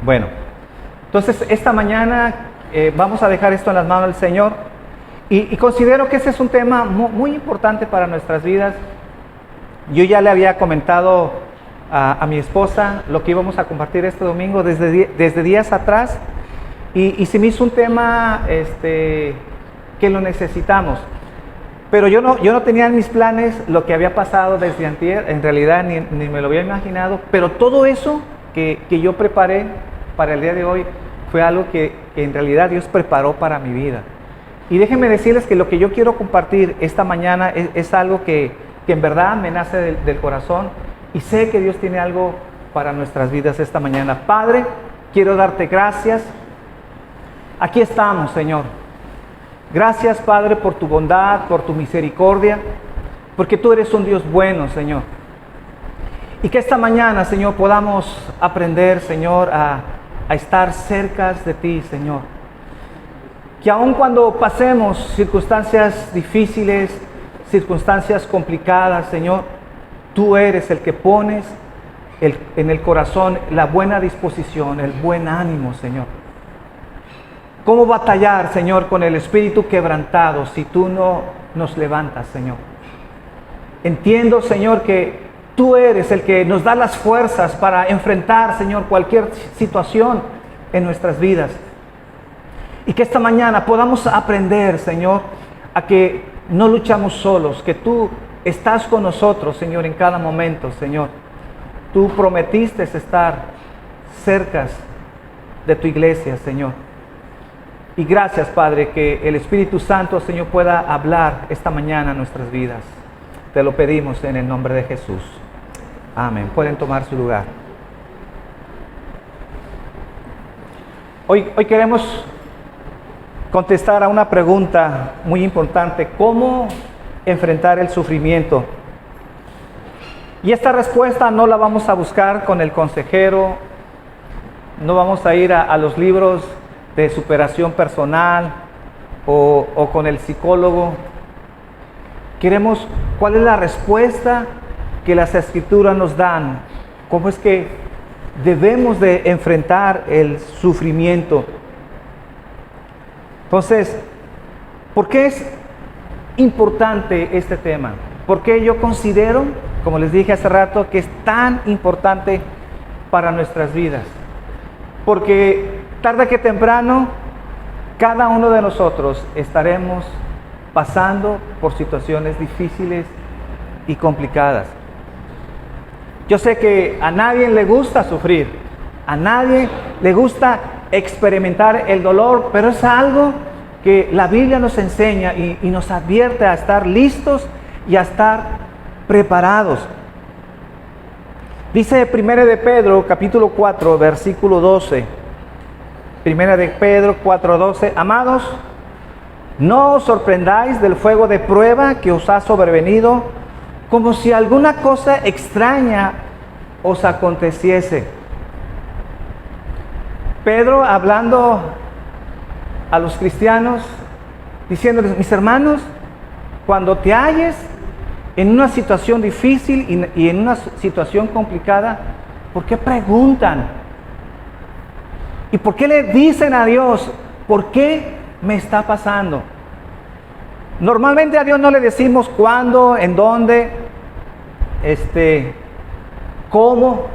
Bueno, entonces esta mañana vamos a dejar esto en las manos del Señor y considero que ese es un tema muy importante para nuestras vidas. Yo ya le había comentado a mi esposa lo que íbamos a compartir este domingo desde días atrás y se me hizo un tema que lo necesitamos. Pero yo no tenía en mis planes lo que había pasado desde antier, en realidad ni me lo había imaginado, pero todo eso que yo preparé para el día de hoy fue algo que en realidad Dios preparó para mi vida. Y déjenme decirles que lo que yo quiero compartir esta mañana es algo que en verdad me nace del corazón y sé que Dios tiene algo para nuestras vidas esta mañana. Padre, quiero darte gracias. Aquí estamos, Señor. Gracias, Padre, por tu bondad, por tu misericordia, porque tú eres un Dios bueno, Señor. Y que esta mañana, Señor, podamos aprender, Señor, a estar cerca de ti, Señor. Que aun cuando pasemos circunstancias difíciles, circunstancias complicadas, Señor, tú eres el que pones en el corazón la buena disposición, el buen ánimo, Señor. ¿Cómo batallar, Señor, con el espíritu quebrantado si tú no nos levantas, Señor? Entiendo, Señor, que tú eres el que nos da las fuerzas para enfrentar, Señor, cualquier situación en nuestras vidas. Y que esta mañana podamos aprender, Señor, a que no luchamos solos, que tú estás con nosotros, Señor, en cada momento, Señor. Tú prometiste estar cerca de tu iglesia, Señor. Y gracias, Padre, que el Espíritu Santo, Señor, pueda hablar esta mañana en nuestras vidas. Te lo pedimos en el nombre de Jesús. Amén. Pueden tomar su lugar. Hoy queremos contestar a una pregunta muy importante. ¿Cómo enfrentar el sufrimiento? Y esta respuesta no la vamos a buscar con el consejero. No vamos a ir a los libros de superación personal o con el psicólogo. Queremos, ¿cuál es la respuesta que las Escrituras nos dan? ¿Cómo es que debemos de enfrentar el sufrimiento? Entonces, ¿por qué es importante este tema? ¿Por qué yo considero, como les dije hace rato, que es tan importante para nuestras vidas? Porque tarde que temprano, cada uno de nosotros estaremos pasando por situaciones difíciles y complicadas. Yo sé que a nadie le gusta sufrir, a nadie le gusta experimentar el dolor, pero es algo que la Biblia nos enseña y nos advierte a estar listos y a estar preparados. Dice 1 de Pedro, capítulo 4, versículo 12. 1 de Pedro 4:12. Amados, no os sorprendáis del fuego de prueba que os ha sobrevenido, como si alguna cosa extraña os aconteciese. Pedro hablando a los cristianos, diciéndoles: mis hermanos, cuando te halles en una situación difícil y en una situación complicada, ¿por qué preguntan? ¿Y por qué le dicen a Dios, ¿por qué me está pasando? Normalmente a Dios no le decimos cuándo, en dónde, cómo.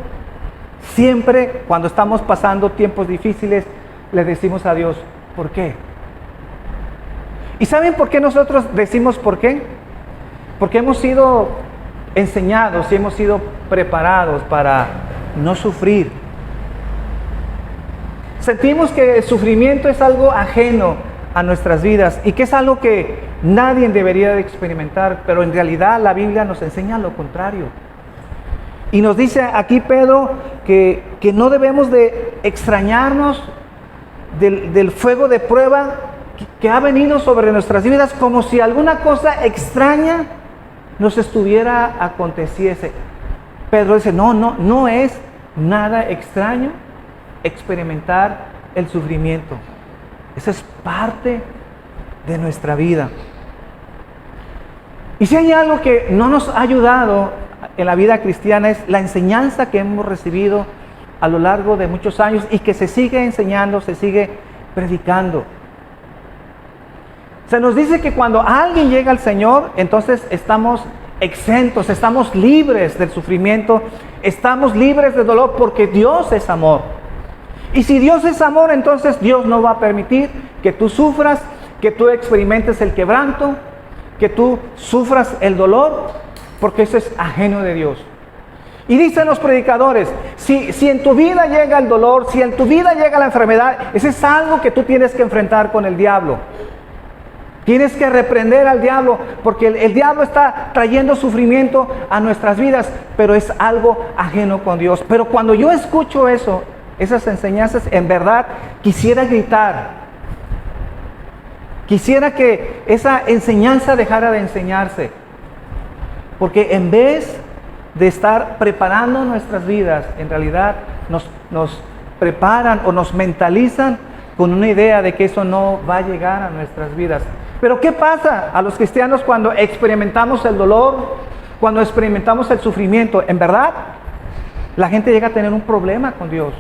Siempre cuando estamos pasando tiempos difíciles, le decimos a Dios, ¿por qué? ¿Y saben por qué nosotros decimos por qué? Porque hemos sido enseñados y hemos sido preparados para no sufrir. Sentimos que el sufrimiento es algo ajeno a nuestras vidas y que es algo que nadie debería de experimentar, pero en realidad la Biblia nos enseña lo contrario. Y nos dice aquí Pedro que no debemos de extrañarnos del fuego de prueba que ha venido sobre nuestras vidas, como si alguna cosa extraña nos estuviera aconteciese. Pedro dice, no es nada extraño experimentar el sufrimiento. Esa es parte de nuestra vida. Y si hay algo que no nos ha ayudado en la vida cristiana, es la enseñanza que hemos recibido a lo largo de muchos años y que se sigue enseñando, se sigue predicando. Se nos dice que cuando alguien llega al Señor, entonces estamos exentos, estamos libres del sufrimiento, estamos libres del dolor porque Dios es amor. Y si Dios es amor, entonces Dios no va a permitir que tú sufras, que tú experimentes el quebranto, que tú sufras el dolor, porque eso es ajeno de Dios. Y dicen los predicadores, si en tu vida llega el dolor, si en tu vida llega la enfermedad, ese es algo que tú tienes que enfrentar con el diablo. Tienes que reprender al diablo, porque el diablo está trayendo sufrimiento a nuestras vidas, pero es algo ajeno con Dios. Pero cuando yo escucho eso, esas enseñanzas, en verdad quisiera gritar. Quisiera que esa enseñanza dejara de enseñarse. Porque en vez de estar preparando nuestras vidas, en realidad nos preparan o nos mentalizan con una idea de que eso no va a llegar a nuestras vidas. Pero ¿qué pasa a los cristianos cuando experimentamos el dolor, cuando experimentamos el sufrimiento? En verdad, la gente llega a tener un problema con Dios.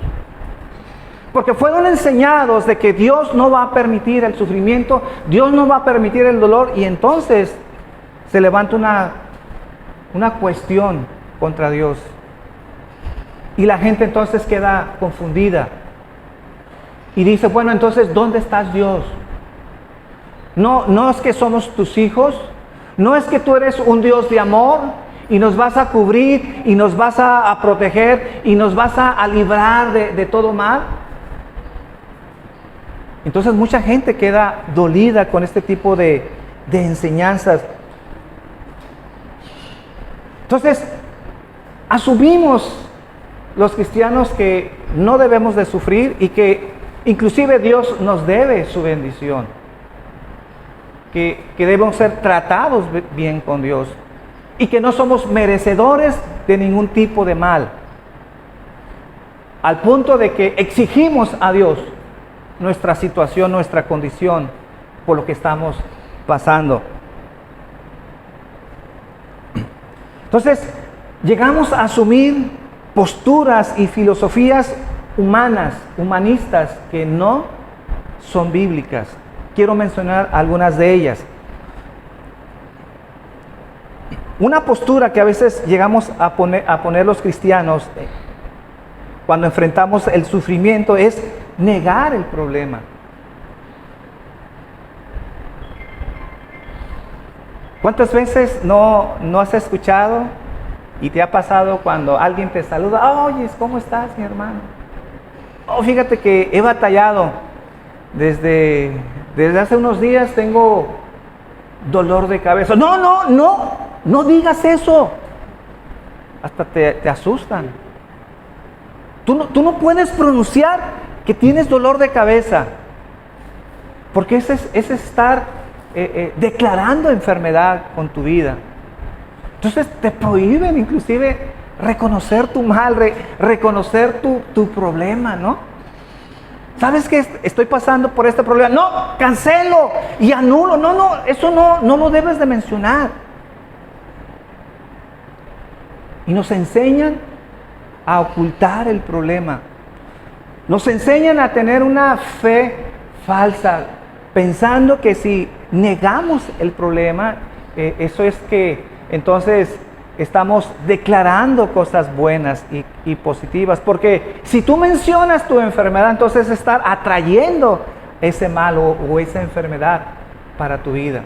Porque fueron enseñados de que Dios no va a permitir el sufrimiento, Dios no va a permitir el dolor, y entonces se levanta una cuestión contra Dios. Y la gente entonces queda confundida. Y dice, bueno, entonces, ¿dónde estás, Dios? No es que somos tus hijos, no es que tú eres un Dios de amor y nos vas a cubrir y nos vas a proteger y nos vas a librar de todo mal. Entonces mucha gente queda dolida con este tipo de enseñanzas. Entonces, asumimos los cristianos que no debemos de sufrir y que inclusive Dios nos debe su bendición. Que debemos ser tratados bien con Dios y que no somos merecedores de ningún tipo de mal, al punto de que exigimos a Dios nuestra situación, nuestra condición por lo que estamos pasando. Entonces, llegamos a asumir posturas y filosofías humanistas que no son bíblicas. Quiero mencionar algunas de ellas. Una postura que a veces llegamos a poner los cristianos cuando enfrentamos el sufrimiento es negar el problema. ¿Cuántas veces no has escuchado y te ha pasado cuando alguien te saluda? Oye, ¿cómo estás, mi hermano? Oh, fíjate que he batallado desde hace unos días, tengo dolor de cabeza. No digas eso. Hasta te asustan. Tú no puedes pronunciar que tienes dolor de cabeza, porque ese es estar declarando enfermedad con tu vida. Entonces te prohíben inclusive reconocer tu mal, reconocer tu problema, ¿no? ¿Sabes que estoy pasando por este problema? No, cancelo y anulo. Eso no lo debes de mencionar. Y nos enseñan a ocultar el problema. Nos enseñan a tener una fe falsa, pensando que si negamos el problema, eso es que entonces estamos declarando cosas buenas y positivas. Porque si tú mencionas tu enfermedad, entonces estar atrayendo ese mal o esa enfermedad para tu vida.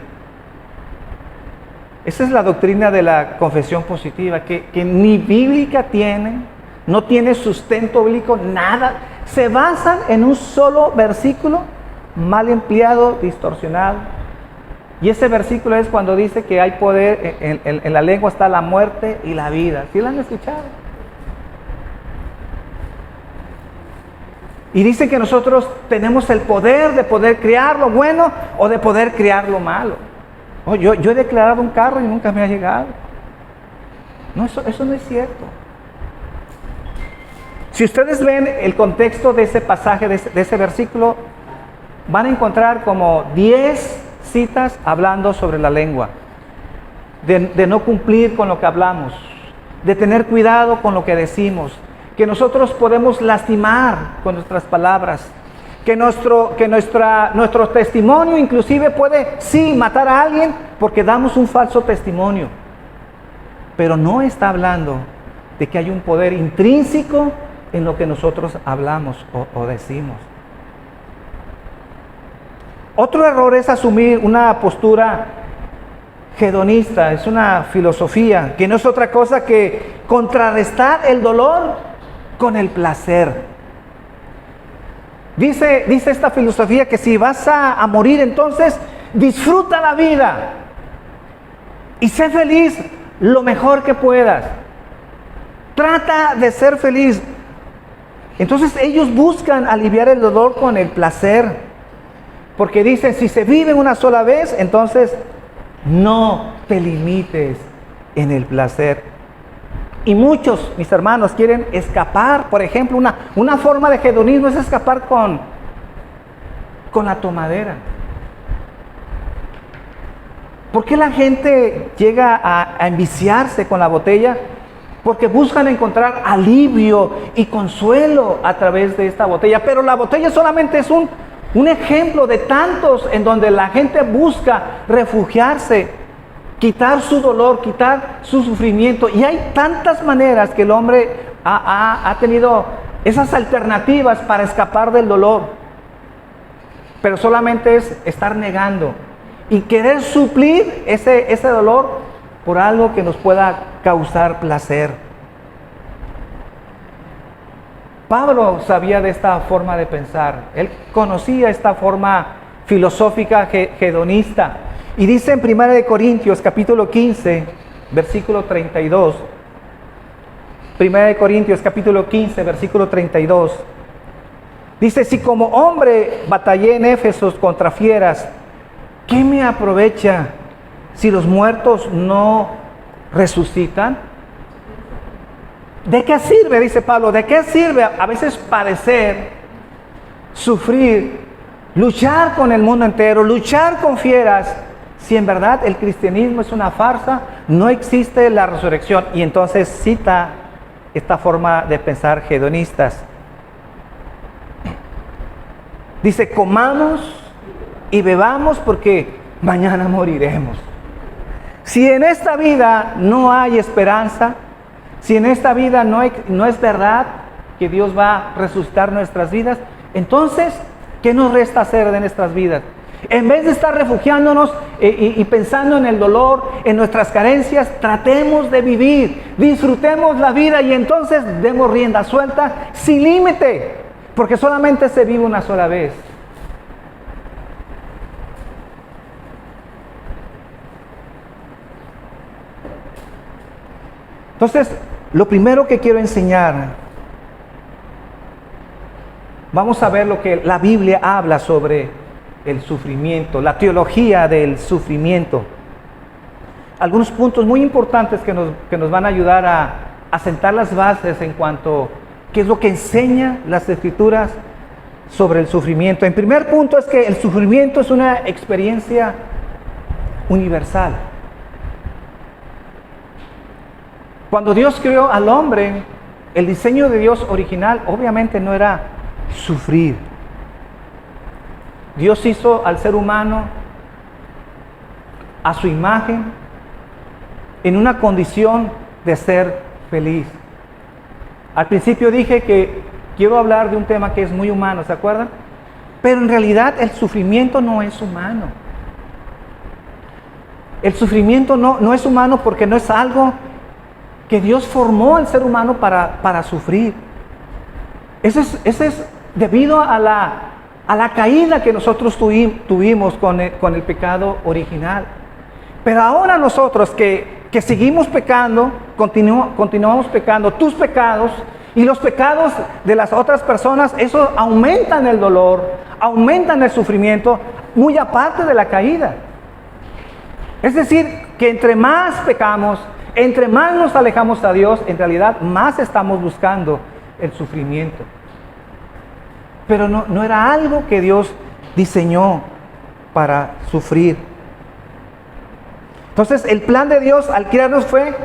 Esa es la doctrina de la confesión positiva, que ni bíblica tiene, no tiene sustento bíblico, nada. Se basan en un solo versículo, mal empleado, distorsionado. Y ese versículo es cuando dice que hay poder, en la lengua está la muerte y la vida. ¿Sí lo han escuchado? Y dicen que nosotros tenemos el poder de poder crear lo bueno o de poder crear lo malo. Oh, yo he declarado un carro y nunca me ha llegado. No, eso no es cierto. Si ustedes ven el contexto de ese pasaje, de ese versículo, van a encontrar como 10 citas hablando sobre la lengua, de no cumplir con lo que hablamos, de tener cuidado con lo que decimos, que nosotros podemos lastimar con nuestras palabras, que nuestro testimonio inclusive puede, sí, matar a alguien porque damos un falso testimonio, pero no está hablando de que hay un poder intrínseco en lo que nosotros hablamos o decimos. Otro error es asumir una postura hedonista, es una filosofía que no es otra cosa que contrarrestar el dolor con el placer. Dice esta filosofía que si vas a morir, entonces disfruta la vida y sé feliz lo mejor que puedas. Trata de ser feliz. Entonces ellos buscan aliviar el dolor con el placer, porque dicen, si se vive una sola vez, entonces no te limites en el placer. Y muchos, mis hermanos, quieren escapar. Por ejemplo, una forma de hedonismo es escapar con la tomadera. ¿Por qué la gente llega a enviciarse con la botella? Porque buscan encontrar alivio y consuelo a través de esta botella. Pero la botella solamente es un ejemplo de tantos en donde la gente busca refugiarse, quitar su dolor, quitar su sufrimiento. Y hay tantas maneras que el hombre ha tenido esas alternativas para escapar del dolor. Pero solamente es estar negando y querer suplir ese dolor por algo que nos pueda causar placer. Pablo sabía de esta forma de pensar. Él conocía esta forma filosófica hedonista. Y dice en 1 Corintios capítulo 15, versículo 32. 1 Corintios capítulo 15, versículo 32. Dice, si como hombre batallé en Éfeso contra fieras, ¿qué me aprovecha si los muertos no resucitan? ¿De qué sirve, dice Pablo, de qué sirve a veces padecer, sufrir, luchar con el mundo entero, luchar con fieras, si en verdad el cristianismo es una farsa, no existe la resurrección? Y entonces cita esta forma de pensar hedonistas. Dice, comamos y bebamos porque mañana moriremos. Si en esta vida no hay esperanza, si en esta vida no es verdad que Dios va a resucitar nuestras vidas, entonces, ¿qué nos resta hacer de nuestras vidas? En vez de estar refugiándonos y pensando en el dolor, en nuestras carencias, tratemos de vivir, disfrutemos la vida y entonces demos rienda suelta sin límite, porque solamente se vive una sola vez. Entonces, lo primero que quiero enseñar, vamos a ver lo que la Biblia habla sobre el sufrimiento, la teología del sufrimiento. Algunos puntos muy importantes que nos van a ayudar a sentar las bases en cuanto a qué es lo que enseña las Escrituras sobre el sufrimiento. En primer punto es que el sufrimiento es una experiencia universal. Cuando Dios creó al hombre, el diseño de Dios original obviamente no era sufrir. Dios hizo al ser humano a su imagen en una condición de ser feliz. Al principio dije que quiero hablar de un tema que es muy humano, ¿se acuerdan? Pero en realidad el sufrimiento no es humano. El sufrimiento no es humano porque no es algo que Dios formó al ser humano para sufrir. Eso es debido a la caída que nosotros tuvimos con el pecado original. Pero ahora nosotros que seguimos pecando, continuamos pecando, tus pecados y los pecados de las otras personas, eso aumentan el dolor, aumentan el sufrimiento, muy aparte de la caída. Es decir, que entre más pecamos, entre más nos alejamos a Dios, en realidad más estamos buscando el sufrimiento. Pero no era algo que Dios diseñó para sufrir. Entonces el plan de Dios al crearnos fue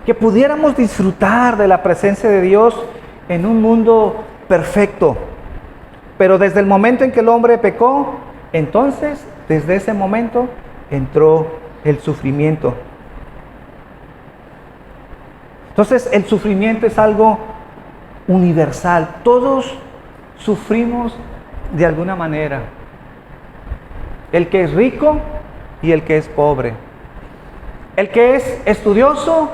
que pudiéramos disfrutar de la presencia de Dios en un mundo perfecto. Pero desde el momento en que el hombre pecó, entonces, desde ese momento, entró el sufrimiento. Entonces, el sufrimiento es algo universal. Todos sufrimos de alguna manera. El que es rico y el que es pobre. El que es estudioso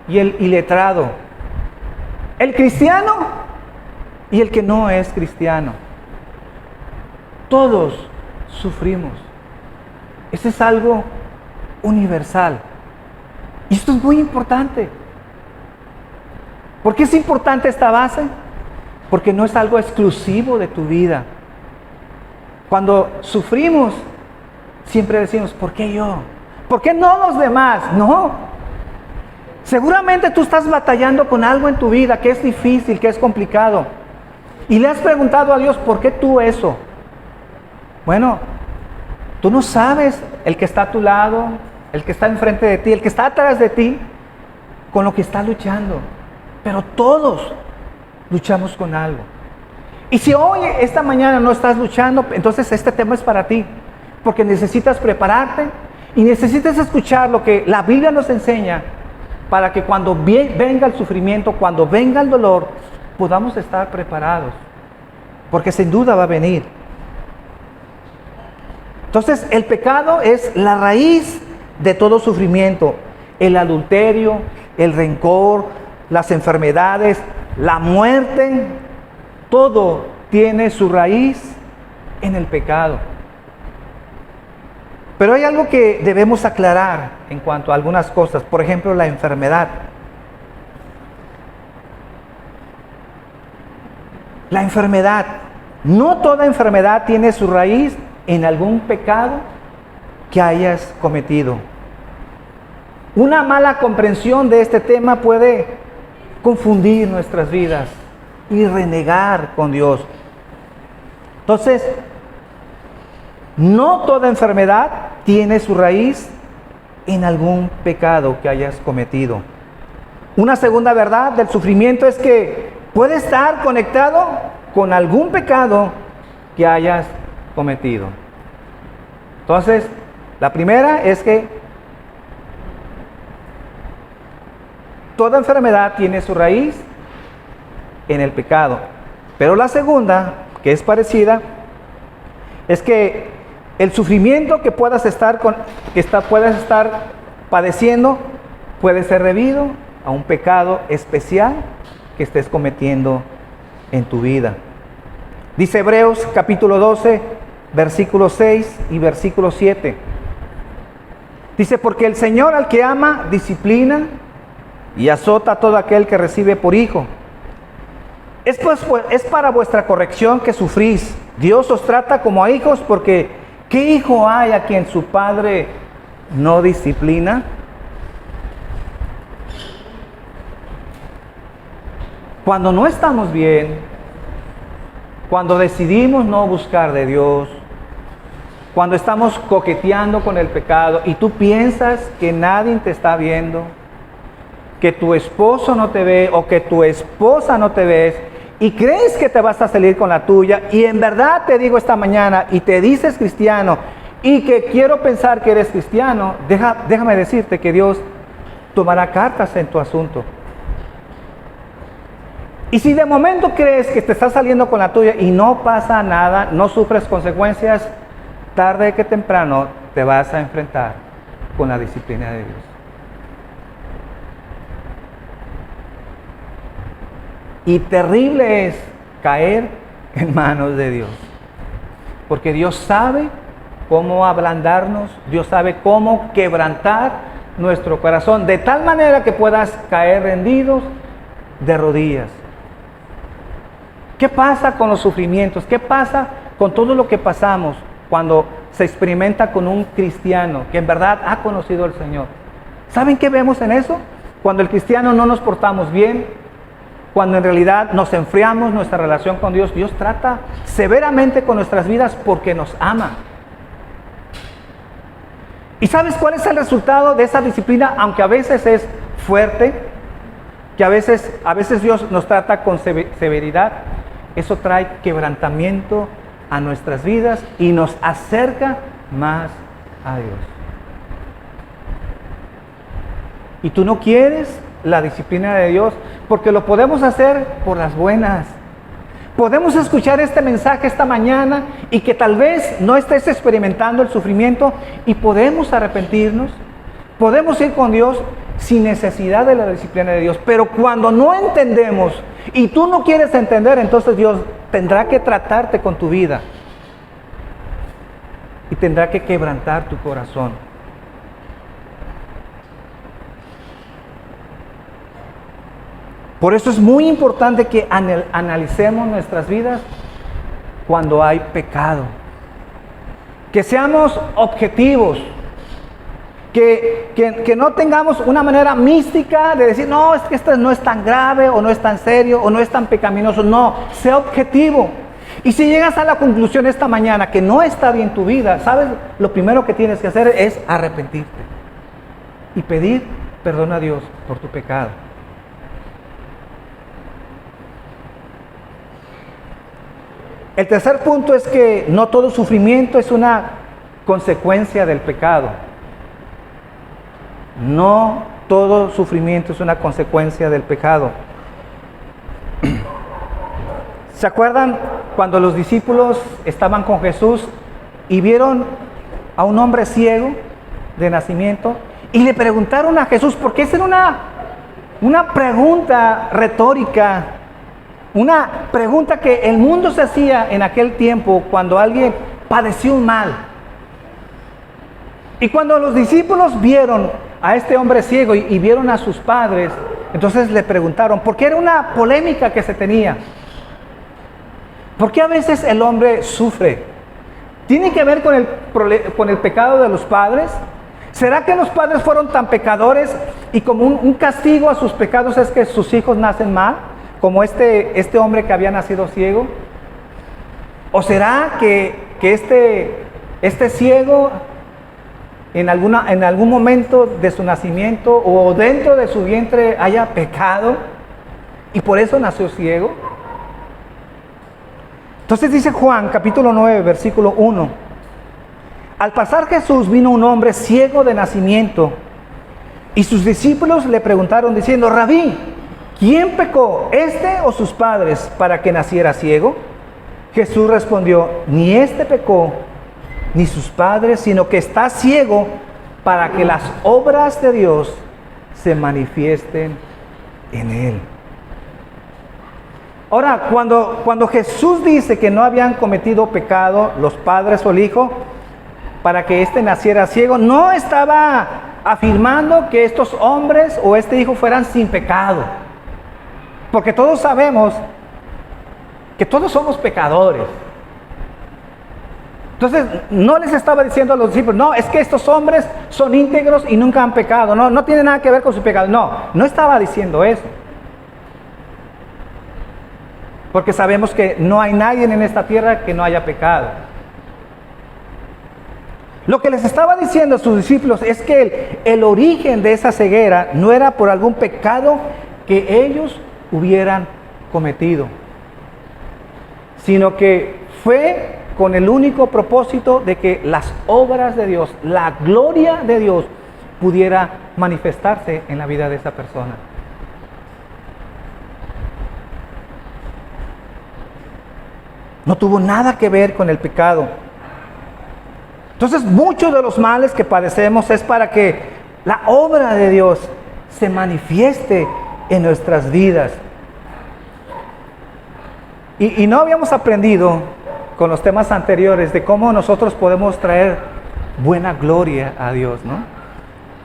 y el iletrado. El cristiano y el que no es cristiano. Todos sufrimos. Eso es algo universal. Y esto es muy importante. ¿Por qué es importante esta base? Porque no es algo exclusivo de tu vida. Cuando sufrimos, siempre decimos, ¿por qué yo? ¿Por qué no los demás? No. Seguramente tú estás batallando con algo en tu vida que es difícil, que es complicado. Y le has preguntado a Dios, ¿por qué tú eso? Bueno, tú no sabes el que está a tu lado, el que está enfrente de ti, el que está atrás de ti, con lo que está luchando. Pero todos luchamos con algo. Y si hoy, esta mañana no estás luchando, entonces este tema es para ti. Porque necesitas prepararte y necesitas escuchar lo que la Biblia nos enseña para que cuando venga el sufrimiento, cuando venga el dolor, podamos estar preparados. Porque sin duda va a venir. Entonces, el pecado es la raíz de todo sufrimiento. El adulterio, el rencor, las enfermedades, la muerte, todo tiene su raíz en el pecado. Pero hay algo que debemos aclarar en cuanto a algunas cosas. Por ejemplo, la enfermedad. La enfermedad. No toda enfermedad tiene su raíz en algún pecado que hayas cometido. Una mala comprensión de este tema puede confundir nuestras vidas y renegar con Dios. Entonces, no toda enfermedad tiene su raíz en algún pecado que hayas cometido. Una segunda verdad del sufrimiento es que puede estar conectado con algún pecado que hayas cometido. Entonces, la primera es que toda enfermedad tiene su raíz en el pecado. Pero la segunda, que es parecida, es que el sufrimiento que puedas estar padeciendo puede ser debido a un pecado especial que estés cometiendo en tu vida. Dice Hebreos capítulo 12, versículo 6 y versículo 7. Dice, porque el Señor al que ama disciplina y azota a todo aquel que recibe por hijo. Es para vuestra corrección que sufrís. Dios os trata como a hijos, porque ¿qué hijo hay a quien su padre no disciplina? Cuando no estamos bien, cuando decidimos no buscar de Dios, cuando estamos coqueteando con el pecado y tú piensas que nadie te está viendo, que tu esposo no te ve o que tu esposa no te ve, y crees que te vas a salir con la tuya, y en verdad te digo esta mañana, y te dices cristiano, y que quiero pensar que eres cristiano, déjame decirte que Dios tomará cartas en tu asunto. Y si de momento crees que te estás saliendo con la tuya y no pasa nada, no sufres consecuencias, tarde que temprano te vas a enfrentar con la disciplina de Dios. Y terrible es caer en manos de Dios. Porque Dios sabe cómo ablandarnos, Dios sabe cómo quebrantar nuestro corazón, de tal manera que puedas caer rendidos de rodillas. ¿Qué pasa con los sufrimientos? ¿Qué pasa con todo lo que pasamos cuando se experimenta con un cristiano que en verdad ha conocido al Señor? ¿Saben qué vemos en eso? Cuando el cristiano no nos portamos bien, cuando en realidad nos enfriamos nuestra relación con Dios, Dios trata severamente con nuestras vidas porque nos ama. ¿Y sabes cuál es el resultado de esa disciplina? Aunque a veces es fuerte, que a veces Dios nos trata con severidad, eso trae quebrantamiento a nuestras vidas y nos acerca más a Dios. Y tú no quieres la disciplina de Dios, porque lo podemos hacer por las buenas. Podemos escuchar este mensaje esta mañana y que tal vez no estés experimentando el sufrimiento y podemos arrepentirnos. Podemos ir con Dios sin necesidad de la disciplina de Dios. Pero cuando no entendemos y tú no quieres entender, entonces Dios tendrá que tratarte con tu vida y tendrá que quebrantar tu corazón. Por eso es muy importante que analicemos nuestras vidas cuando hay pecado. Que seamos objetivos. Que no tengamos una manera mística de decir, no, es que esto no es tan grave, o no es tan serio, o no es tan pecaminoso. No, sea objetivo. Y si llegas a la conclusión esta mañana que no está bien tu vida, ¿sabes? Lo primero que tienes que hacer es arrepentirte y pedir perdón a Dios por tu pecado. El tercer punto es que no todo sufrimiento es una consecuencia del pecado. No todo sufrimiento es una consecuencia del pecado. ¿Se acuerdan cuando los discípulos estaban con Jesús y vieron a un hombre ciego de nacimiento y le preguntaron a Jesús, porque esa era una pregunta retórica, una pregunta que el mundo se hacía en aquel tiempo cuando alguien padeció un mal? Y cuando los discípulos vieron a este hombre ciego y vieron a sus padres, entonces le preguntaron, porque era una polémica que se tenía. ¿Por qué a veces el hombre sufre? ¿Tiene que ver con el pecado de los padres? ¿Será que los padres fueron tan pecadores y como un castigo a sus pecados es que sus hijos nacen mal? Como este hombre que había nacido ciego. ¿O será que este ciego en algún momento de su nacimiento o dentro de su vientre haya pecado y por eso nació ciego? Entonces dice Juan capítulo 9 versículo 1: al pasar Jesús vino un hombre ciego de nacimiento y sus discípulos le preguntaron diciendo, Rabí, ¿quién pecó, este o sus padres, para que naciera ciego? Jesús respondió, ni este pecó, ni sus padres, sino que está ciego para que las obras de Dios se manifiesten en él. Ahora, cuando Jesús dice que no habían cometido pecado los padres o el hijo para que éste naciera ciego, no estaba afirmando que estos hombres o este hijo fueran sin pecado. Porque todos sabemos que todos somos pecadores. Entonces, no les estaba diciendo a los discípulos, no, es que estos hombres son íntegros y nunca han pecado. No tiene nada que ver con su pecado. No estaba diciendo eso. Porque sabemos que no hay nadie en esta tierra que no haya pecado. Lo que les estaba diciendo a sus discípulos es que el origen de esa ceguera no era por algún pecado que ellos hubieran cometido, sino que fue con el único propósito de que las obras de Dios, la gloria de Dios, pudiera manifestarse en la vida de esa persona. No tuvo nada que ver con el pecado. Entonces, muchos de los males que padecemos es para que la obra de Dios se manifieste en nuestras vidas. Y no habíamos aprendido con los temas anteriores de cómo nosotros podemos traer buena gloria a Dios, ¿no?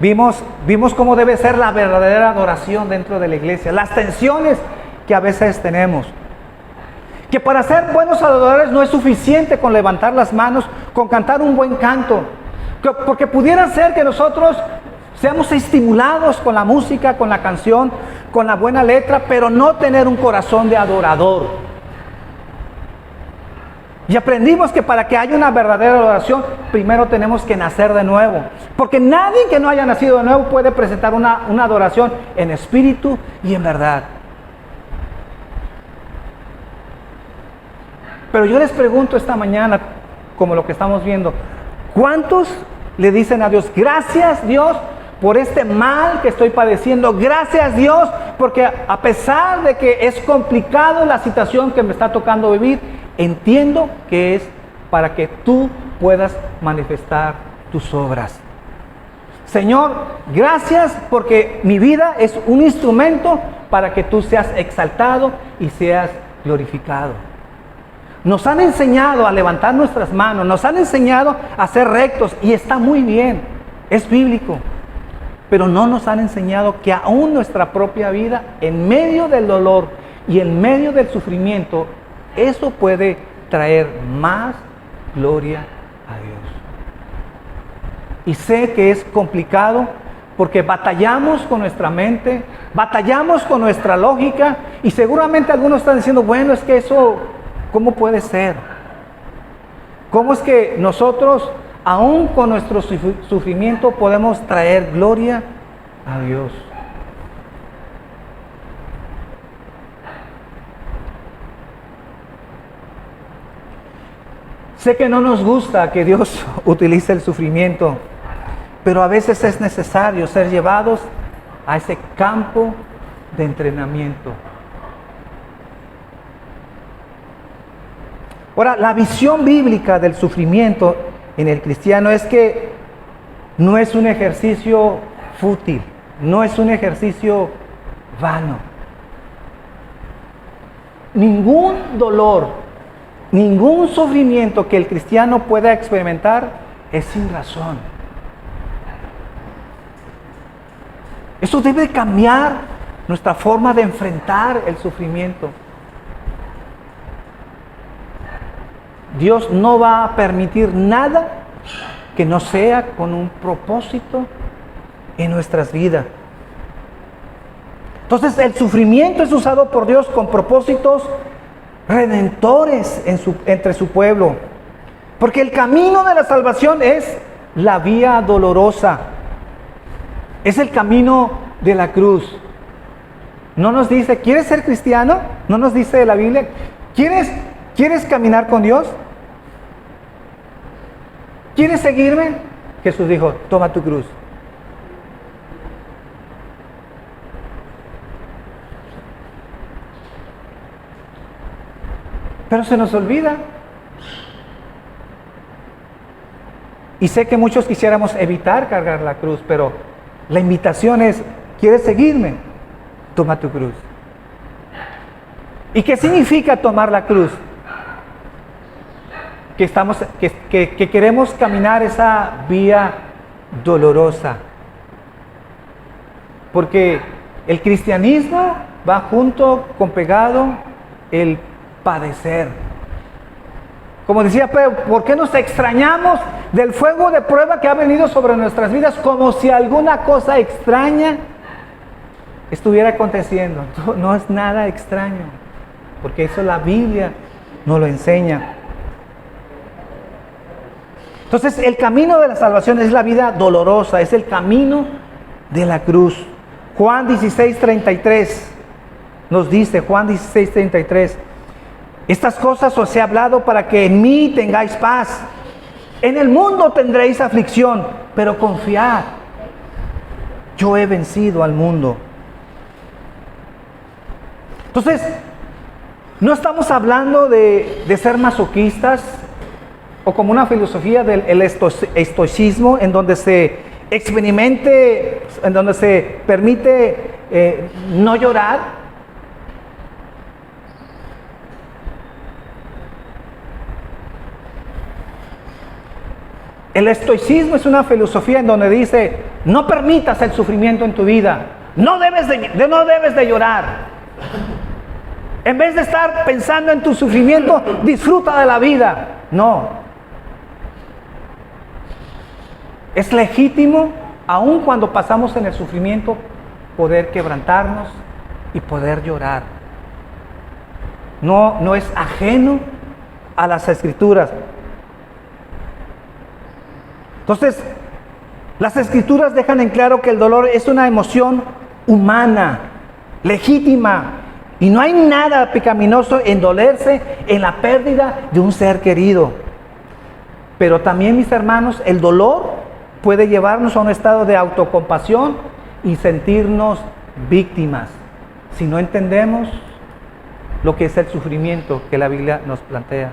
Vimos cómo debe ser la verdadera adoración dentro de la iglesia, las tensiones que a veces tenemos. Que para ser buenos adoradores no es suficiente con levantar las manos, con cantar un buen canto. Porque pudiera ser que nosotros seamos estimulados con la música, con la canción, con la buena letra, pero no tener un corazón de adorador. Y aprendimos que para que haya una verdadera adoración, primero tenemos que nacer de nuevo. Porque nadie que no haya nacido de nuevo puede presentar una adoración en espíritu y en verdad. Pero yo les pregunto esta mañana, como lo que estamos viendo, ¿cuántos le dicen a Dios, gracias Dios por este mal que estoy padeciendo? Gracias Dios, porque a pesar de que es complicado la situación que me está tocando vivir, entiendo que es para que tú puedas manifestar tus obras. Señor, gracias porque mi vida es un instrumento para que tú seas exaltado y seas glorificado. Nos han enseñado a levantar nuestras manos, nos han enseñado a ser rectos y está muy bien, es bíblico. Pero no nos han enseñado que aún nuestra propia vida, en medio del dolor y en medio del sufrimiento, eso puede traer más gloria a Dios. Y sé que es complicado porque batallamos con nuestra mente, batallamos con nuestra lógica y seguramente algunos están diciendo, bueno, es que eso, ¿cómo puede ser? ¿Cómo es que nosotros, aún con nuestro sufrimiento, podemos traer gloria a Dios? Sé que no nos gusta que Dios utilice el sufrimiento, pero a veces es necesario ser llevados a ese campo de entrenamiento. Ahora, la visión bíblica del sufrimiento en el cristiano es que no es un ejercicio fútil, no es un ejercicio vano. Ningún dolor, ningún sufrimiento que el cristiano pueda experimentar es sin razón. Eso debe cambiar nuestra forma de enfrentar el sufrimiento. Dios no va a permitir nada que no sea con un propósito en nuestras vidas. Entonces el sufrimiento es usado por Dios con propósitos redentores entre su pueblo. Porque el camino de la salvación es la vía dolorosa. Es el camino de la cruz. No nos dice, ¿quieres ser cristiano? No nos dice la Biblia, ¿quieres caminar con Dios? ¿Quieres seguirme? Jesús dijo, toma tu cruz. Pero se nos olvida. Y sé que muchos quisiéramos evitar cargar la cruz, pero la invitación es, ¿quieres seguirme? Toma tu cruz. ¿Y qué significa tomar la cruz? Que queremos caminar esa vía dolorosa. Porque el cristianismo va junto con pegado el padecer. Como decía Pedro, ¿por qué nos extrañamos del fuego de prueba que ha venido sobre nuestras vidas como si alguna cosa extraña estuviera aconteciendo? No es nada extraño, porque eso la Biblia nos lo enseña. Entonces, el camino de la salvación es la vida dolorosa, es el camino de la cruz. Juan 16:33 nos dice, Juan 16:33, estas cosas os he hablado para que en mí tengáis paz. En el mundo tendréis aflicción, pero confiad, yo he vencido al mundo. Entonces, no estamos hablando de ser masoquistas o como una filosofía del estoicismo en donde se experimente, en donde se permite no llorar. El estoicismo es una filosofía en donde dice, no permitas el sufrimiento en tu vida, no debes de llorar. En vez de estar pensando en tu sufrimiento, disfruta de la vida. No. Es legítimo, aun cuando pasamos en el sufrimiento, poder quebrantarnos y poder llorar. No es ajeno a las Escrituras. Entonces, las Escrituras dejan en claro que el dolor es una emoción humana, legítima, y no hay nada pecaminoso en dolerse en la pérdida de un ser querido. Pero también, mis hermanos, el dolor puede llevarnos a un estado de autocompasión y sentirnos víctimas si no entendemos lo que es el sufrimiento que la Biblia nos plantea.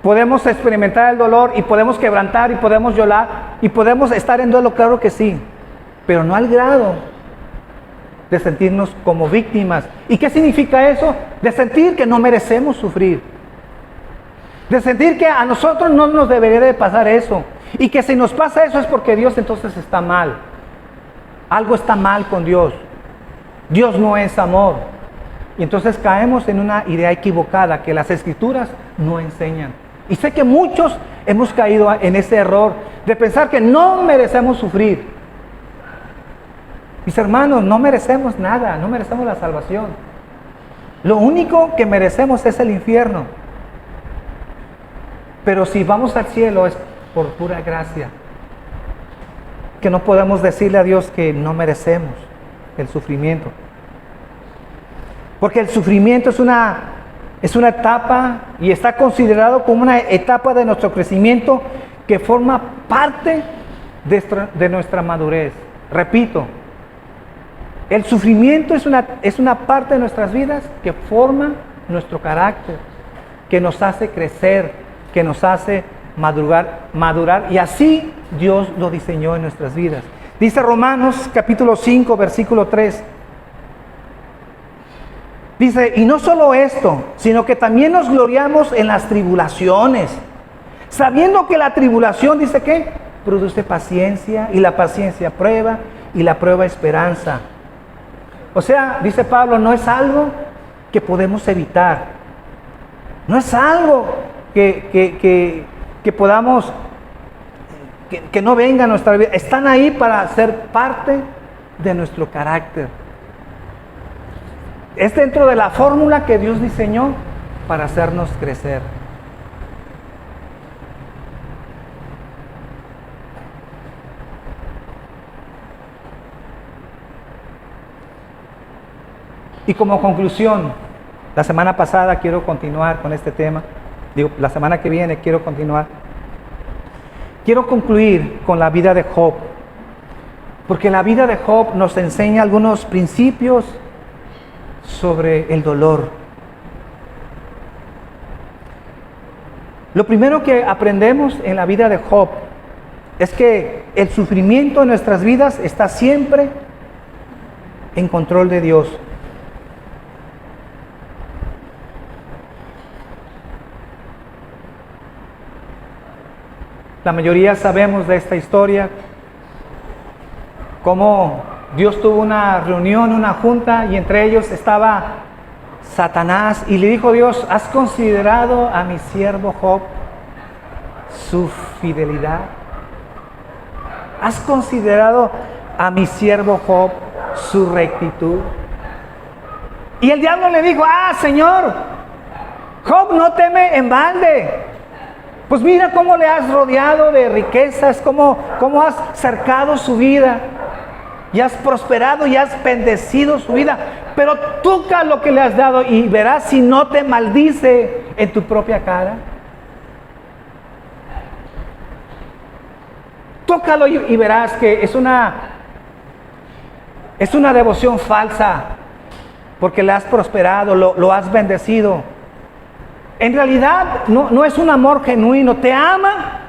Podemos experimentar el dolor y podemos quebrantar y podemos llorar y podemos estar en duelo, claro que sí, pero no al grado de sentirnos como víctimas. ¿Y qué significa eso? De sentir que no merecemos sufrir, de sentir que a nosotros no nos debería de pasar eso, y que si nos pasa eso es porque Dios entonces está mal. Algo está mal con Dios. Dios no es amor. Y entonces caemos en una idea equivocada que las Escrituras no enseñan. Y sé que muchos hemos caído en ese error de pensar que no merecemos sufrir. Mis hermanos, no merecemos nada, no merecemos la salvación. Lo único que merecemos es el infierno. Pero si vamos al cielo es por pura gracia. Que no podemos decirle a Dios que no merecemos el sufrimiento. Porque el sufrimiento es una etapa y está considerado como una etapa de nuestro crecimiento que forma parte de nuestra madurez. Repito, el sufrimiento es una parte de nuestras vidas que forma nuestro carácter, que nos hace crecer, que nos hace madurar, y así Dios lo diseñó en nuestras vidas. Dice Romanos capítulo 5, versículo 3. Dice, y no solo esto, sino que también nos gloriamos en las tribulaciones, sabiendo que la tribulación, dice que, produce paciencia, y la paciencia prueba, y la prueba esperanza. O sea, dice Pablo, no es algo que podemos evitar, no es algo que podamos, que no venga a nuestra vida, están ahí para ser parte de nuestro carácter. Es dentro de la fórmula que Dios diseñó para hacernos crecer. Y como conclusión, la semana pasada quiero continuar con este tema. La semana que viene quiero continuar. Quiero concluir con la vida de Job, porque la vida de Job nos enseña algunos principios sobre el dolor. Lo primero que aprendemos en la vida de Job es que el sufrimiento en nuestras vidas está siempre en control de Dios. La mayoría sabemos de esta historia, cómo Dios tuvo una reunión, una junta, y entre ellos estaba Satanás, y le dijo Dios, ¿has considerado a mi siervo Job su fidelidad? ¿Has considerado a mi siervo Job su rectitud? Y el diablo le dijo, Señor, Job no teme en balde. Pues mira cómo le has rodeado de riquezas, cómo has cercado su vida, y has prosperado y has bendecido su vida. Pero toca lo que le has dado y verás si no te maldice en tu propia cara. Tócalo y verás que es una devoción falsa, porque le has prosperado, lo has bendecido. En realidad no es un amor genuino, te ama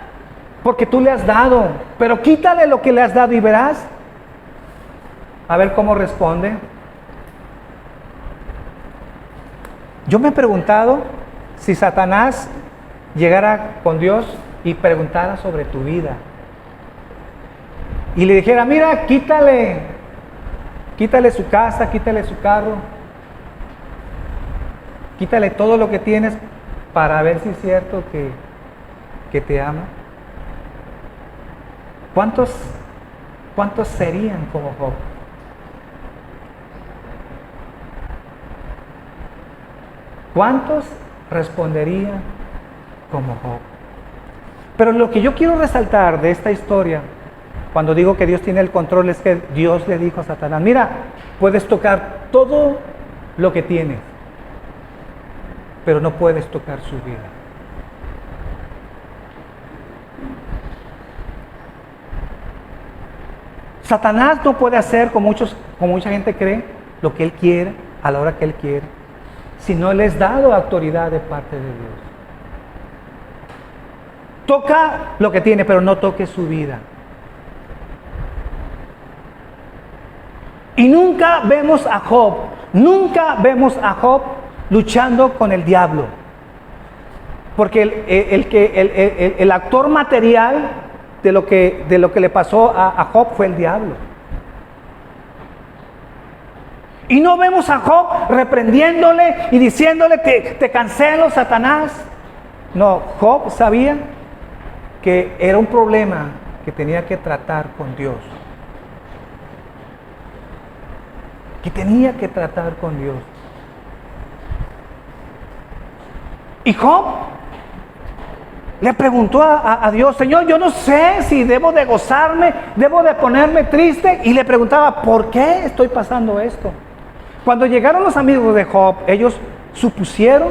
porque tú le has dado, pero quítale lo que le has dado y verás. A ver cómo responde. Yo me he preguntado si Satanás llegara con Dios y preguntara sobre tu vida. Y le dijera, mira, quítale su casa, quítale su carro, quítale todo lo que tienes para ver si es cierto que te ama. ¿Cuántos serían como Job? ¿cuántos responderían como Job? Pero lo que yo quiero resaltar de esta historia, cuando digo que Dios tiene el control, es que Dios le dijo a Satanás, mira, puedes tocar todo lo que tienes, pero no puedes tocar su vida. Satanás no puede hacer, como mucha gente cree, lo que él quiere, a la hora que él quiere, si no le es dado autoridad de parte de Dios. Toca lo que tiene, pero no toque su vida. Y nunca vemos a Job luchando con el diablo. Porque el actor material de lo que le pasó a Job fue el diablo. Y no vemos a Job reprendiéndole y diciéndole, te cancelo, Satanás. No, Job sabía que era un problema que tenía que tratar con Dios. Que tenía que tratar con Dios. Y Job le preguntó a Dios, Señor, yo no sé si debo de gozarme, debo de ponerme triste. Y le preguntaba, ¿por qué estoy pasando esto? Cuando llegaron los amigos de Job, ellos supusieron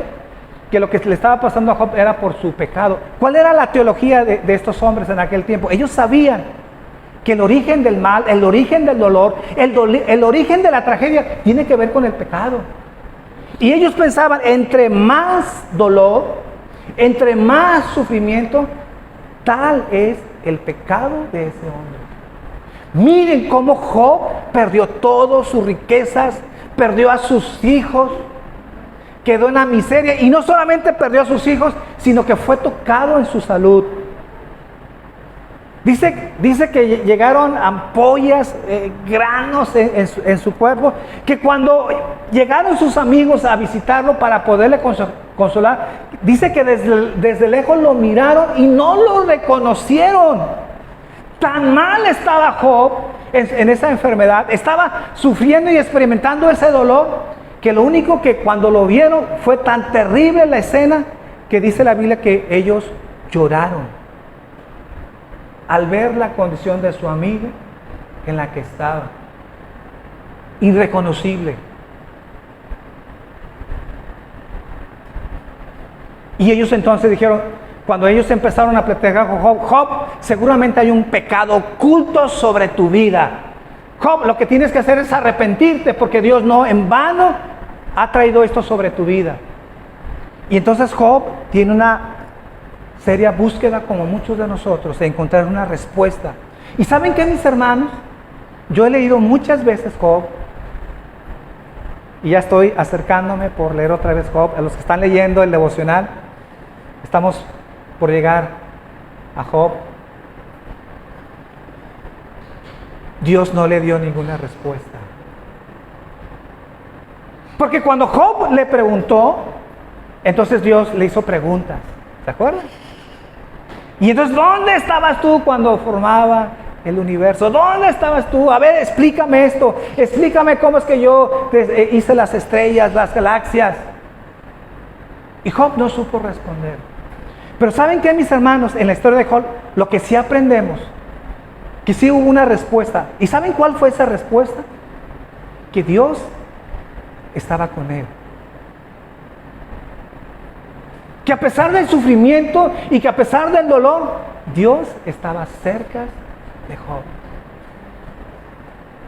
que lo que le estaba pasando a Job era por su pecado. ¿Cuál era la teología de estos hombres en aquel tiempo? Ellos sabían que el origen del mal, el origen del dolor, el origen de la tragedia tiene que ver con el pecado. Y ellos pensaban, entre más dolor, entre más sufrimiento, tal es el pecado de ese hombre. Miren cómo Job perdió todas sus riquezas, perdió a sus hijos, quedó en la miseria, y no solamente perdió a sus hijos, sino que fue tocado en su salud. Dice que llegaron ampollas, granos en su cuerpo, que cuando llegaron sus amigos a visitarlo para poderle consolar, dice que desde lejos lo miraron y no lo reconocieron. Tan mal estaba Job en esa enfermedad, estaba sufriendo y experimentando ese dolor, que lo único que cuando lo vieron fue tan terrible la escena, que dice la Biblia que ellos lloraron al ver la condición de su amigo en la que estaba, irreconocible. Y ellos entonces dijeron, cuando ellos empezaron a platicar con Job, Job, seguramente hay un pecado oculto sobre tu vida. Job, lo que tienes que hacer es arrepentirte, porque Dios no en vano ha traído esto sobre tu vida. Y entonces Job tiene una seria búsqueda, como muchos de nosotros, de encontrar una respuesta. ¿Y saben qué, mis hermanos? Yo he leído muchas veces Job, y ya estoy acercándome por leer otra vez Job. A los que están leyendo el devocional, estamos por llegar a Job. Dios no le dio ninguna respuesta. Porque cuando Job le preguntó, entonces Dios le hizo preguntas. ¿Se acuerdan? Y entonces, ¿dónde estabas tú cuando formaba el universo? ¿Dónde estabas tú? A ver, explícame esto. Explícame cómo es que yo hice las estrellas, las galaxias. Y Job no supo responder. Pero ¿saben qué, mis hermanos? En la historia de Job, lo que sí aprendemos, que sí hubo una respuesta. ¿Y saben cuál fue esa respuesta? Que Dios estaba con él. Que a pesar del sufrimiento y que a pesar del dolor, Dios estaba cerca de Job.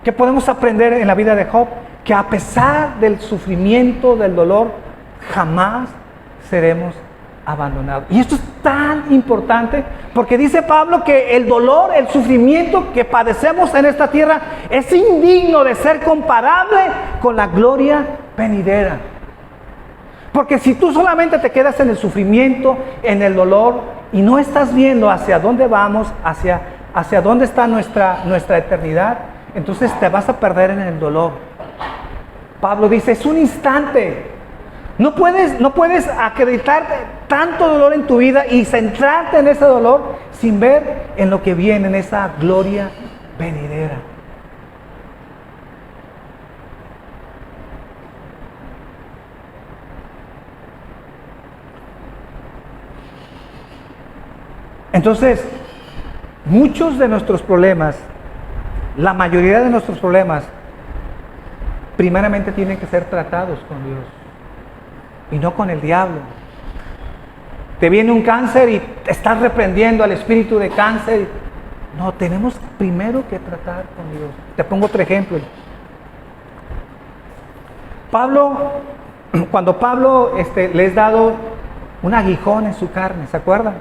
¿Qué podemos aprender en la vida de Job? Que a pesar del sufrimiento, del dolor, jamás seremos abandonados. Y esto es tan importante, porque dice Pablo que el dolor, el sufrimiento que padecemos en esta tierra es indigno de ser comparable con la gloria venidera. Porque si tú solamente te quedas en el sufrimiento, en el dolor, y no estás viendo hacia dónde vamos, hacia dónde está nuestra eternidad, entonces te vas a perder en el dolor. Pablo dice, es un instante. No puedes acreditar tanto dolor en tu vida y centrarte en ese dolor sin ver en lo que viene, en esa gloria venidera. Entonces, muchos de nuestros problemas, la mayoría de nuestros problemas, primeramente tienen que ser tratados con Dios y no con el diablo. Te viene un cáncer y te estás reprendiendo al espíritu de cáncer. No, tenemos primero que tratar con Dios. Te pongo otro ejemplo. Cuando Pablo le es dado un aguijón en su carne, ¿se acuerdan?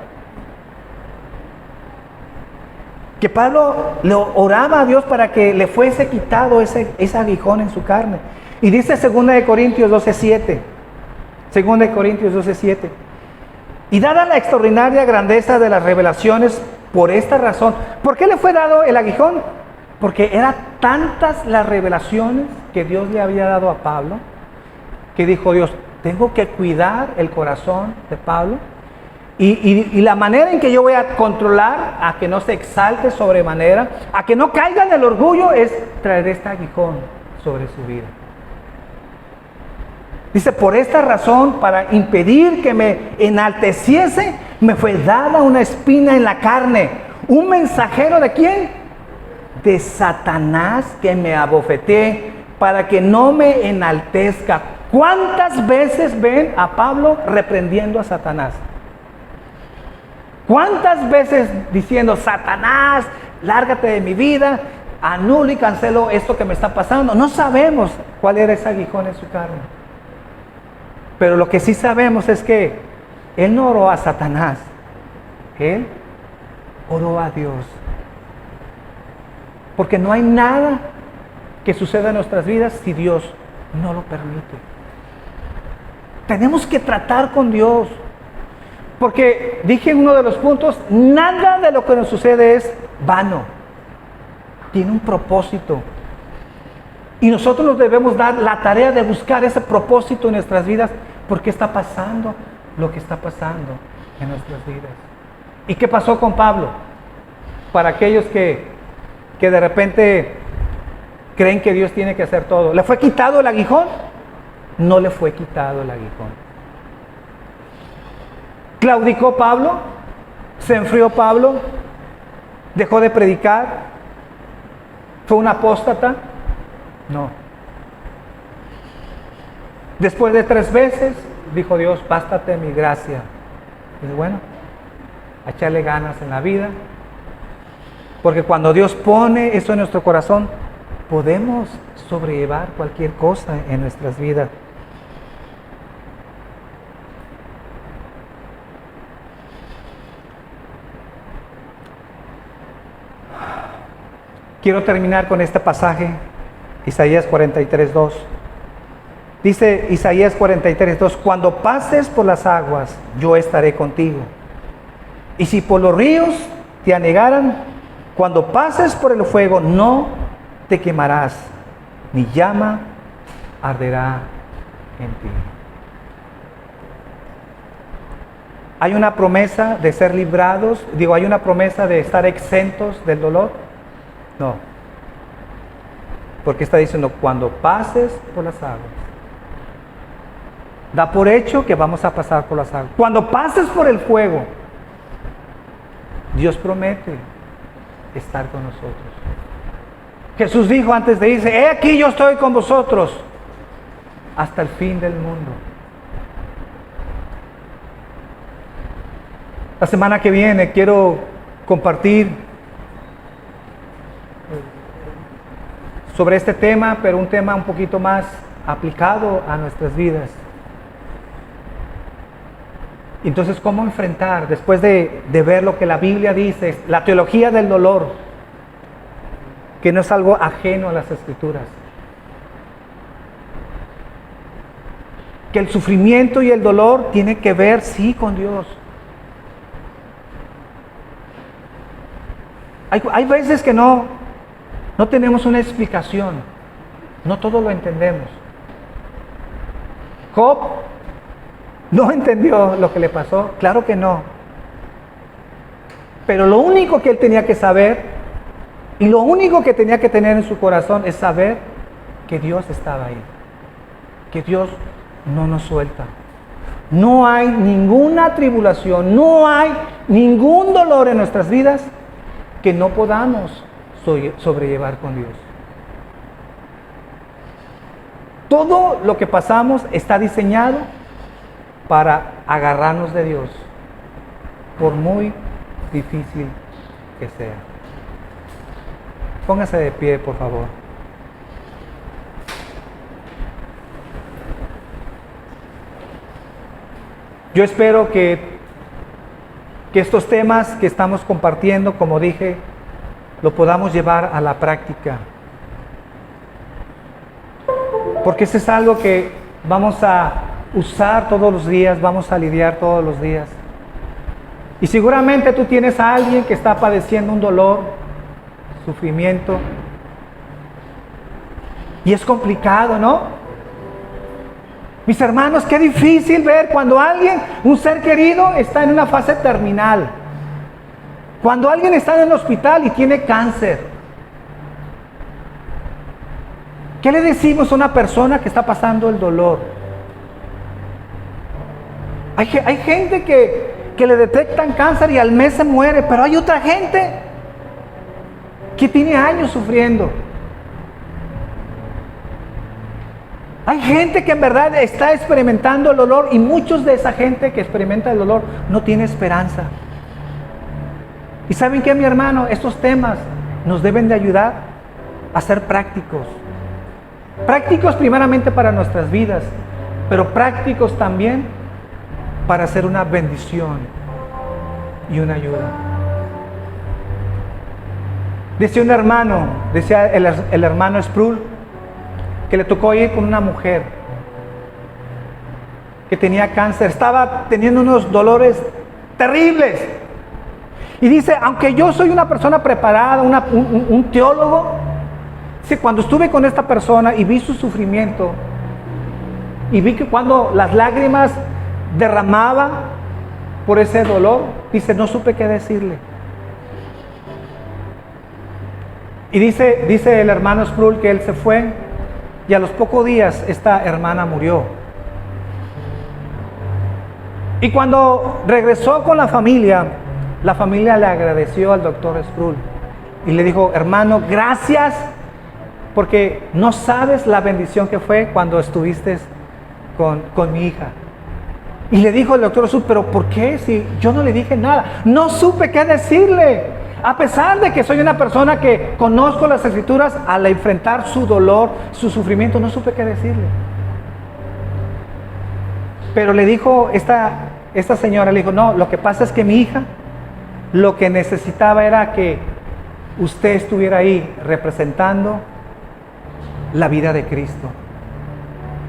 Que Pablo le oraba a Dios para que le fuese quitado ese aguijón en su carne. Y dice 2 Corintios 12:7. 2 Corintios 12:7. Y dada la extraordinaria grandeza de las revelaciones, por esta razón. ¿Por qué le fue dado el aguijón? Porque eran tantas las revelaciones que Dios le había dado a Pablo, que dijo Dios, tengo que cuidar el corazón de Pablo. Y la manera en que yo voy a controlar a que no se exalte sobremanera, a que no caiga en el orgullo, es traer este aguijón sobre su vida. Dice, por esta razón, para impedir que me enalteciese, me fue dada una espina en la carne. ¿Un mensajero de quién? De Satanás, que me abofeté para que no me enaltezca. ¿Cuántas veces ven a Pablo reprendiendo a Satanás? ¿Cuántas veces diciendo, Satanás, lárgate de mi vida, anulo y cancelo esto que me está pasando? No sabemos cuál era ese aguijón en su carne. Pero lo que sí sabemos es que él no oró a Satanás, él oró a Dios. Porque no hay nada que suceda en nuestras vidas si Dios no lo permite. Tenemos que tratar con Dios. Porque dije en uno de los puntos, nada de lo que nos sucede es vano. Tiene un propósito. Y nosotros nos debemos dar la tarea de buscar ese propósito en nuestras vidas. ¿Por qué está pasando lo que está pasando en nuestras vidas? ¿Y qué pasó con Pablo? Para aquellos que de repente creen que Dios tiene que hacer todo. ¿Le fue quitado el aguijón? No le fue quitado el aguijón. ¿Claudicó Pablo? ¿Se enfrió Pablo? ¿Dejó de predicar? ¿Fue un apóstata? No. Después de 3 veces, dijo Dios, bástate mi gracia. Y bueno, a echarle ganas en la vida. Porque cuando Dios pone eso en nuestro corazón, podemos sobrellevar cualquier cosa en nuestras vidas. Quiero terminar con este pasaje, Isaías 43:2. Dice Isaías 43:2, cuando pases por las aguas, yo estaré contigo. Y si por los ríos te anegaran, cuando pases por el fuego, no te quemarás, ni llama arderá en ti. ¿Hay una promesa de ser librados? ¿Hay una promesa de estar exentos del dolor? No. Porque está diciendo, cuando pases por las aguas. Da por hecho que vamos a pasar por las aguas. Cuando pases por el fuego, Dios promete estar con nosotros. Jesús dijo antes de irse, he aquí yo estoy con vosotros hasta el fin del mundo. La semana que viene quiero compartir sobre este tema, pero un tema un poquito más aplicado a nuestras vidas. Entonces, ¿cómo enfrentar, después de ver lo que la Biblia dice, la teología del dolor, que no es algo ajeno a las Escrituras? Que el sufrimiento y el dolor tiene que ver, sí, con Dios. Hay veces que no tenemos una explicación, no todo lo entendemos. Job no entendió lo que le pasó, claro que no. Pero lo único que él tenía que saber y lo único que tenía que tener en su corazón es saber que Dios estaba ahí, que Dios no nos suelta, no hay ninguna tribulación, no hay ningún dolor en nuestras vidas que no podamos sobrellevar con Dios. Todo lo que pasamos está diseñado para agarrarnos de Dios, por muy difícil que sea. Póngase de pie, por favor. Yo espero que estos temas que estamos compartiendo, como dije, lo podamos llevar a la práctica. Porque eso es algo que vamos a usar todos los días, vamos a lidiar todos los días. Y seguramente tú tienes a alguien que está padeciendo un dolor, sufrimiento. Y es complicado, ¿no? Mis hermanos, qué difícil ver cuando alguien, un ser querido, está en una fase terminal. Cuando alguien está en el hospital y tiene cáncer. ¿Qué le decimos a una persona que está pasando el dolor? Hay gente que le detectan cáncer y al mes se muere, pero hay otra gente que tiene años sufriendo. Hay gente que en verdad está experimentando el dolor y muchos de esa gente que experimenta el dolor no tiene esperanza. ¿Y saben qué, mi hermano? Estos temas nos deben de ayudar a ser prácticos. Prácticos primeramente para nuestras vidas, pero prácticos también para hacer una bendición y una ayuda. Decía un hermano, decía el hermano Sproul, que le tocó ir con una mujer que tenía cáncer, estaba teniendo unos dolores terribles. Y dice, aunque yo soy una persona preparada, un teólogo, dice, cuando estuve con esta persona y vi su sufrimiento, y vi que cuando las lágrimas derramaba por ese dolor, dice, no supe qué decirle. Y dice el hermano Sproul que él se fue, y a los pocos días esta hermana murió. Y cuando regresó con la familia le agradeció al doctor Sproul y le dijo, hermano, gracias, porque no sabes la bendición que fue cuando estuviste con mi hija. Y le dijo el doctor Sproul, pero ¿por qué? Si yo no le dije nada, no supe qué decirle. A pesar de que soy una persona que conozco las escrituras, al enfrentar su dolor, su sufrimiento, no supe qué decirle. Pero le dijo esta señora, le dijo, no, lo que pasa es que mi hija lo que necesitaba era que usted estuviera ahí representando la vida de Cristo.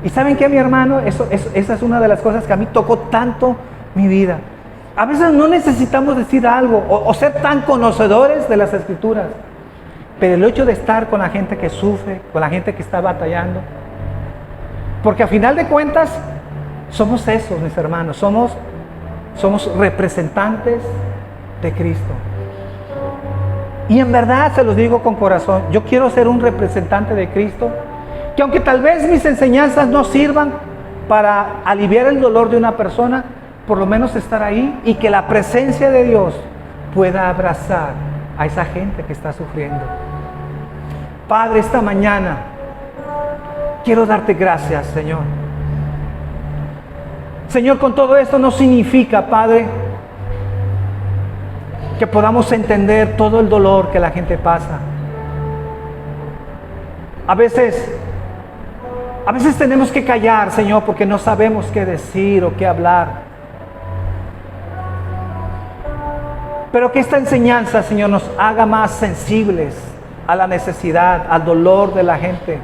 ¿Y saben qué, mi hermano? Esa es una de las cosas que a mí tocó tanto mi vida. A veces no necesitamos decir algo o ser tan conocedores de las escrituras, pero el hecho de estar con la gente que sufre, con la gente que está batallando, porque a final de cuentas somos esos, mis hermanos, somos representantes de Cristo. Y en verdad se los digo con corazón, yo quiero ser un representante de Cristo, que aunque tal vez mis enseñanzas no sirvan para aliviar el dolor de una persona, por lo menos estar ahí y que la presencia de Dios pueda abrazar a esa gente que está sufriendo. Padre, esta mañana quiero darte gracias, Señor. Señor, con todo esto no significa, Padre, que podamos entender todo el dolor que la gente pasa. A veces tenemos que callar, Señor, porque no sabemos qué decir o qué hablar. Pero que esta enseñanza, Señor, nos haga más sensibles a la necesidad, al dolor de la gente.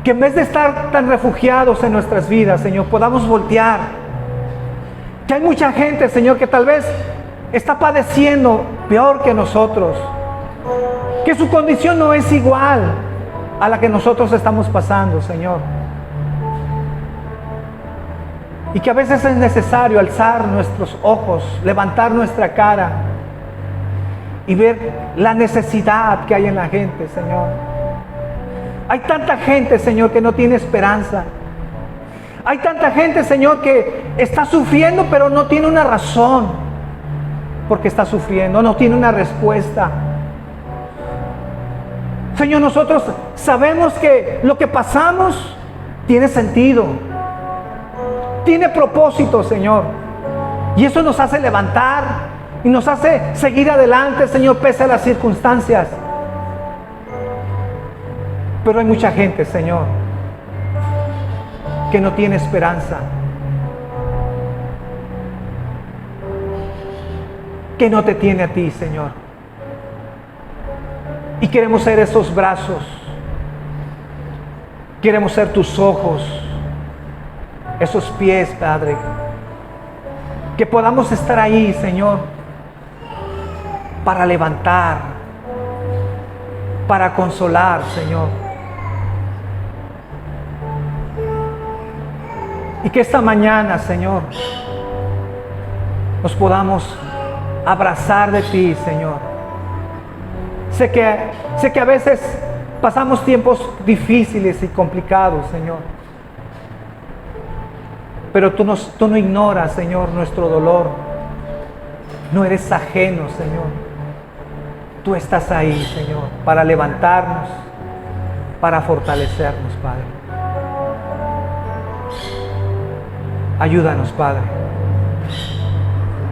Que en vez de estar tan refugiados en nuestras vidas, Señor, podamos voltear. Que hay mucha gente, Señor, que tal vez está padeciendo peor que nosotros. Que su condición no es igual a la que nosotros estamos pasando, Señor. Y que a veces es necesario alzar nuestros ojos, levantar nuestra cara y ver la necesidad que hay en la gente, Señor. Hay tanta gente, Señor, que no tiene esperanza. Hay tanta gente, Señor, que está sufriendo, pero no tiene una razón porque está sufriendo, no tiene una respuesta. Señor, nosotros sabemos que lo que pasamos tiene sentido, tiene propósito, Señor. Y eso nos hace levantar y nos hace seguir adelante, Señor, pese a las circunstancias. Pero hay mucha gente, Señor, que no tiene esperanza, que no te tiene a ti, Señor. Y queremos ser esos brazos, queremos ser tus ojos, esos pies, Padre, que podamos estar ahí, Señor, para levantar, para consolar, Señor. Y que esta mañana, Señor, nos podamos abrazar de ti, Señor. Sé que a veces pasamos tiempos difíciles y complicados, Señor. Pero tú no ignoras, Señor, nuestro dolor. No eres ajeno, Señor. Tú estás ahí, Señor, para levantarnos, para fortalecernos, Padre. Ayúdanos, Padre.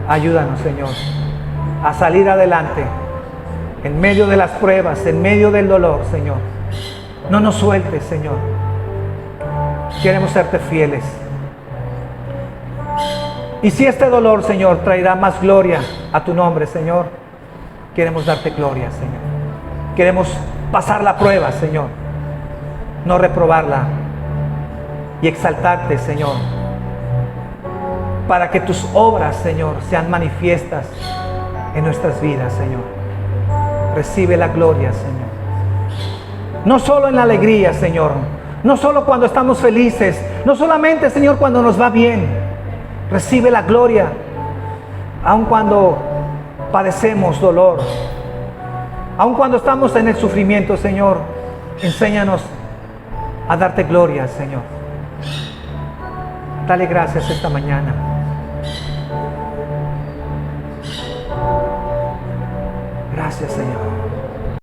Ayúdanos, Señor, a salir adelante en medio de las pruebas, en medio del dolor, Señor. No nos sueltes, Señor. Queremos serte fieles. Y si este dolor, Señor, traerá más gloria a tu nombre, Señor, queremos darte gloria, Señor. Queremos pasar la prueba, Señor, no reprobarla y exaltarte, Señor, para que tus obras, Señor, sean manifiestas en nuestras vidas, Señor. Recibe la gloria, Señor. No solo en la alegría, Señor. No solo cuando estamos felices. No solamente, Señor, cuando nos va bien. Recibe la gloria, aun cuando padecemos dolor, aun cuando estamos en el sufrimiento, Señor. Enséñanos a darte gloria, Señor. Dale gracias esta mañana. Gracias, Señor.